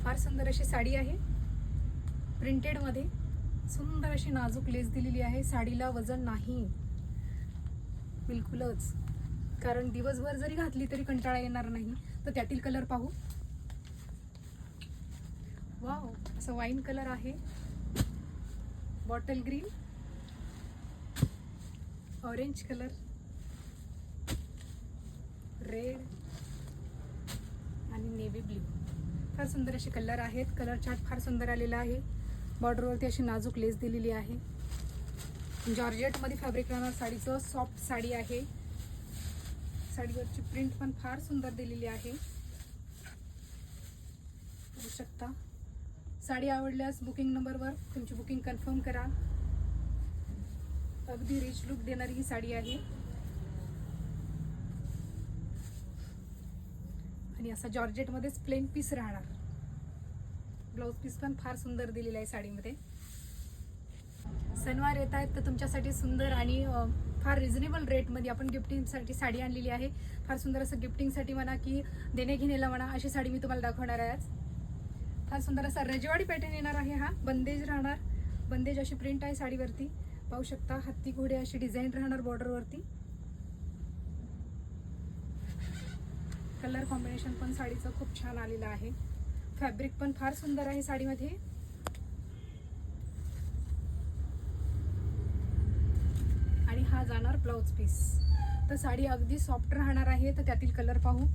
फार सुंदर अशी साडी आहे, प्रिंटेड मध्ये सुंदर अशी नाजूक लेस दिलेली आहे. साडीला वजन नाही बिलकुलच, कारण दिवसभर जरी घातली तरी कंटाळा येणार नाही. तर त्यातील कलर पाहू. वाव, असं वाईन कलर आहे, bottle green, orange colour, red आणि नेव्ही ब्ल्यू. फार सुंदर असे कलर आहेत. कलर चार्ट फार सुंदर आलेला आहे. बॉर्डरवरती अशी नाजूक लेस दिलेली आहे. जॉर्जेटमध्ये फॅब्रिक राहणार साडीचं. सॉफ्ट साडी आहे. साडीवरची प्रिंट पण फार सुंदर दिलेली आहे, बघू शकता. साडी आवडल्यास बुकिंग नंबरवर तुमची बुकिंग कन्फर्म करा. अगदी रिच लुक देणारी ही साडी आहे आणि असा जॉर्जेटमध्येच प्लेन पीस राहणार. ब्लाउज पीस पण फार सुंदर दिलेला आहे साडीमध्ये. सणवार येत आहेत तर तुमच्यासाठी सुंदर आणि फार रिझनेबल रेटमध्ये आपण गिफ्टिंगसाठी साडी आणलेली आहे. फार सुंदर असं गिफ्टिंगसाठी म्हणा की देणे घेण्याला म्हणा अशी साडी मी तुम्हाला दाखवणार आहे आज. फार सुंदर असा रजवाडी पॅटर्न येणार आहे. हा बंदेज राहणार. बंदेज अशी प्रिंट आहे साडीवरती, पाहू शकता. हत्ती घोडे अशी डिझाईन राहणार बॉर्डरवरती. कलर कॉम्बिनेशन पण साडीचं खूप छान आलेलं आहे. फॅब्रिक पण फार सुंदर आहे साडीमध्ये. आणि हा जाणार ब्लाउज पीस. तर साडी अगदी सॉफ्ट राहणार आहे. तर त्यातील कलर पाहू.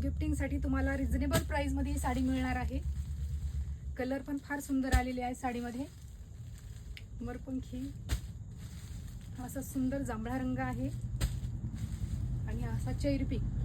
गिफ्टिंगसाठी तुम्हाला रिझनेबल प्राइसमध्ये ही साडी मिळणार आहे. कलर पण फार सुंदर आलेले आहे साडीमध्ये. मोरपंखी, हा असा सुंदर जांभळा रंग आहे आणि असा चैरी पिंक.